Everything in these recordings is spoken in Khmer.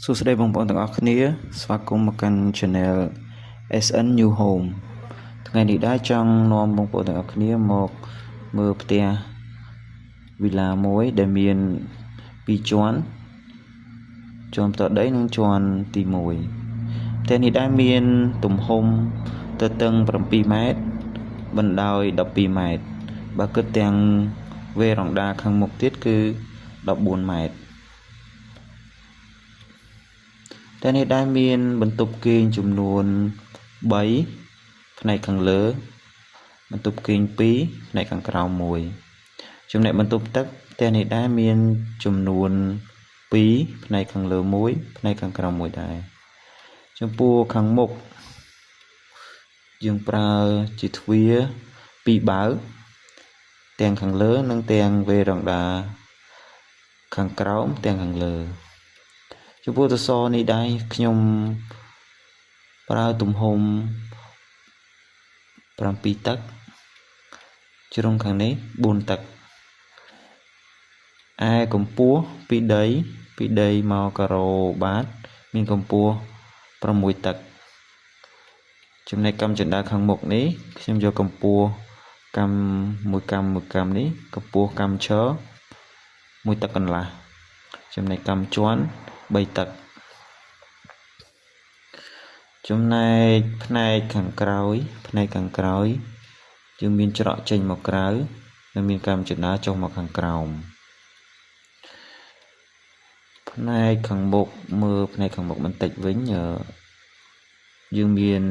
សួស្តីបងប្អូនទាំងអស់គ្នាស្វាគមន៍មកកាន់ Channel SN New Home ថ្ងៃនេះដែរចង់នាំបងប្អូនទាំងអស់គ្នាមកមើលផ្ទះវីឡាមួយដែលមាន2ជាន់ជាន់ផ្ទាល់ដីនិងជាន់ទី1ផ្ទះនេះដែរមានទំហំទទឹង7ម៉ែត្របណ្ដោយ12ម៉ែត្របើគិតទាំងវេរ៉ង់ដាខាងមុខទៀតគឺ14ម៉ែត្រតែនេះដែរមានបន្ទប់គេងចំនួន3ផ្នែកខាងលើបន្ទប់គេង2ផ្នែកខាងក្រោម1ចំណែកបន្ទប់ទឹកផ្ទះនេះដែរមានចំនួន2ផ្នែកខាងលើ1ផ្នែកខាងក្រោម1ដែរចំពោះខាងមុខយើងប្រើជាទ្វារ2បើកទាំងខាងលើនិងទាំងវេរ៉ង់ដាខាងក្រោមទាំងខាងលើចំពោះសសរនេះដែរខ្ញុំប្រើទំហំ7តឹកជ្រុងខាងនេះ4តឹកឯកម្ពស់ពីដីមកការ៉ូបាតមានកម្ពស់6តឹកចំណែកកម្មចិន្តាខាងមុខនេះខ្ញុំយកកម្ពស់មួយកម្មនេះកម្ពស់កម្មឈរ1តឹកកន្លះចំណែកកម្មជាន់3តឹកចំណែកផ្នែកខាងក្រោយយើងមានច្រកចេញមកក្រៅនិងមានកម្មចិន្តាចុះមកខាងក្រោមផ្នែកខាងមុខមើលផ្នែកខាងមុខបន្តិចវិញយើងមាន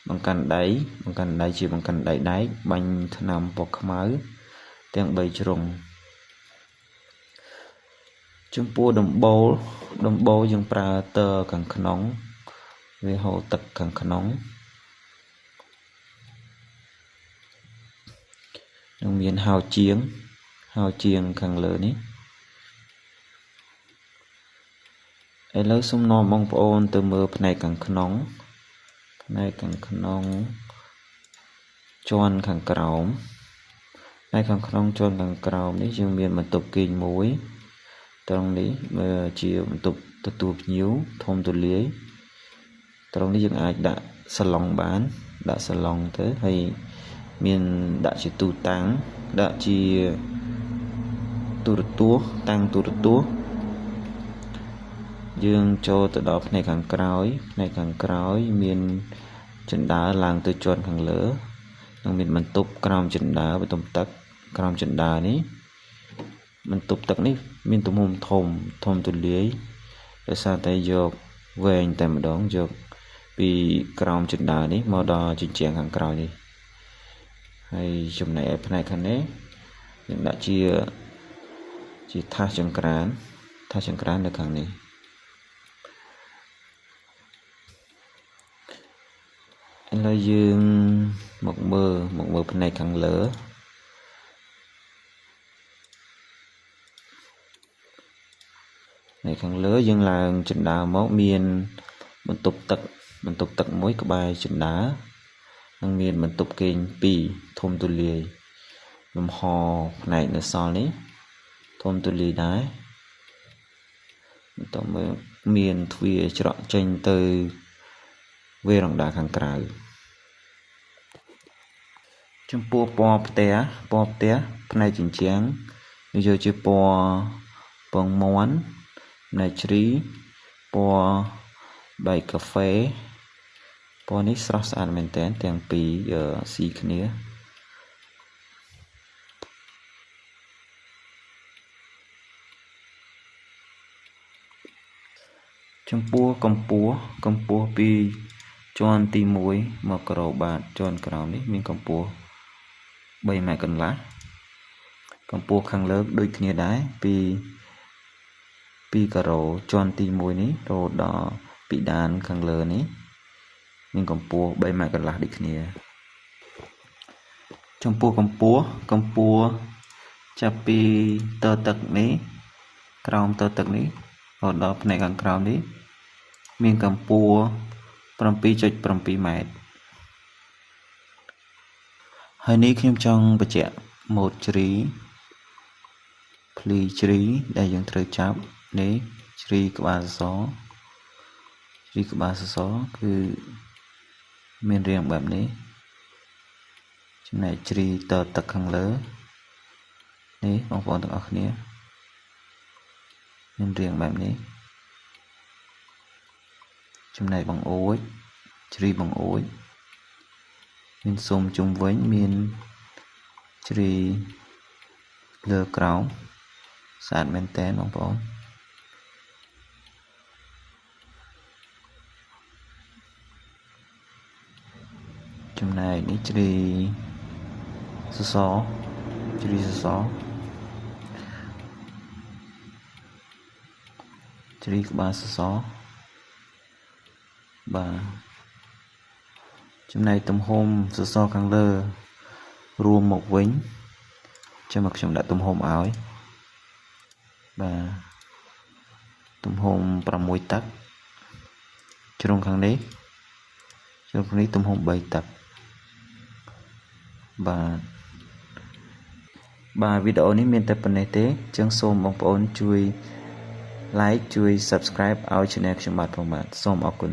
បង្កាន់ដៃជាបង្កាន់ដៃដែកបាញ់ថ្នាំពណ៌ខ្មៅទាំង3ជ្រុងចំពោះដំបូលយើងប្រើទ័រខាងក្នុងវាហូរទឹកខាងក្នុងនឹងមានហោជាងខាងលើនេះឥឡូវសូមនាំបងប្អូនទៅមើលផ្នែកខាងក្នុងជាន់ខាងក្រោមផ្នែកខាងក្នុងជាន់ខាងក្រោមនេះយើងមានបន្ទប់គេងមួយត្រង់នេះមើលជាបន្ទប់ទទួលភ្ញៀវធំទូលាយត្រង់នេះយើងអាចដាក់សាឡុងបានដាក់សាឡុងទៅហើយមានដាក់ជាទូតាំងដាក់ជាទូរទស្សន៍តាំងទូរទស្សន៍យើងចូលទៅដល់ផ្នែកខាងក្រោយមានជណ្ដើរឡើងទៅជាន់ខាងលើនិងមានបន្ទប់ក្រោមជណ្ដើរបន្ទប់ទឹកក្រោមជណ្ដើរនេះបន្ទប់ទឹកនេះមានទំហំធំទូលាយដោយសារតែយកវែងតែម្ដងយកពីក្រោមជណ្ដើរនេះមកដល់ជញ្ជាំងខាងក្រោយនេះហើយចំណែកឯផ្នែកខាងនេះយើងដាក់ជាថាសចង្ក្រាននៅខាងនេះឥឡូវយើងមកមើលផ្នែកខាងលើនៅខាងលើយើងឡើងជណ្ដើរមកមានបន្ទប់ទឹកមួយក្បែរជណ្ដើរនិងមានបន្ទប់គេង2ធំទូលាយលំហផ្នែកនៅសល់នេះធំទូលាយដែរបន្តមកមានទ្វារច្រកចេញទៅវេរ៉ង់ដាខាងក្រៅចំពោះពណ៌ផ្ទះផ្នែកជញ្ជាំងយើងយកជាពណ៌ពងមាន់ផ្នែកជ្រីពណ៌បែកកាហ្វេពណ៌នេះស្រស់ស្អាតមែនទែនទាំងពីរស៊ីគ្នាចំពោះកម្ពស់ពីជាន់ទី1មកការ៉ូបាតជាន់ក្រោមនេះមានកម្ពស់3ម៉ែត្រកន្លះកម្ពស់ខាងលើដូចគ្នាដែរពីការ៉ូជាន់ទី1នេះរហូតដល់ពីដានខាងលើនេះមានកម្ពស់3ម៉ែត្រកន្លះដូចគ្នាចំពោះកម្ពស់ចាប់ពីទ័រទឹកនេះក្រោមទ័រទឹកនេះរហូតដល់ផ្នែកខាងក្រោមនេះមានកម្ពស់ 7.7 ម៉ែត្រហើយនេះខ្ញុំចង់បញ្ជាក់ម៉ូតជ្រីភ្លីជ្រីដែលយើងត្រូវចាប់នេះជ្រីក្បាលសសរ រីក្បាលសសរគឺមានរាងបែបនេះចំណែកជ្រីតទឹកខាងលើនេះបងប្អូនទាំងអស់គ្នាមានរាងបែបនេះចំណែកបង្អួចជ្រីបង្អួចមានស៊ុំជុំវិញមានជ្រីលើក្រោមស្អាតមែនតើបងប្អូនចំណែកនេះជ្រីសសរជ្រីសសរជ្រីក្បាលសសរបាទចំណែកទំហំសសរខាងលើរួមមកវិញចាំមកខ្ញុំដាក់ទំហំឲ្យបាទទំហំ6តឹកជ្រុងខាងនេះទំហំ3តឹកបាទវីដេអូនេះមានតែប៉ុណ្ណេះទេអញ្ចឹងសូមបងប្អូនជួយ like ជួយ subscribe ឲ្យ channel ខ្ញុំបាទផងបាទសូមអរគុណ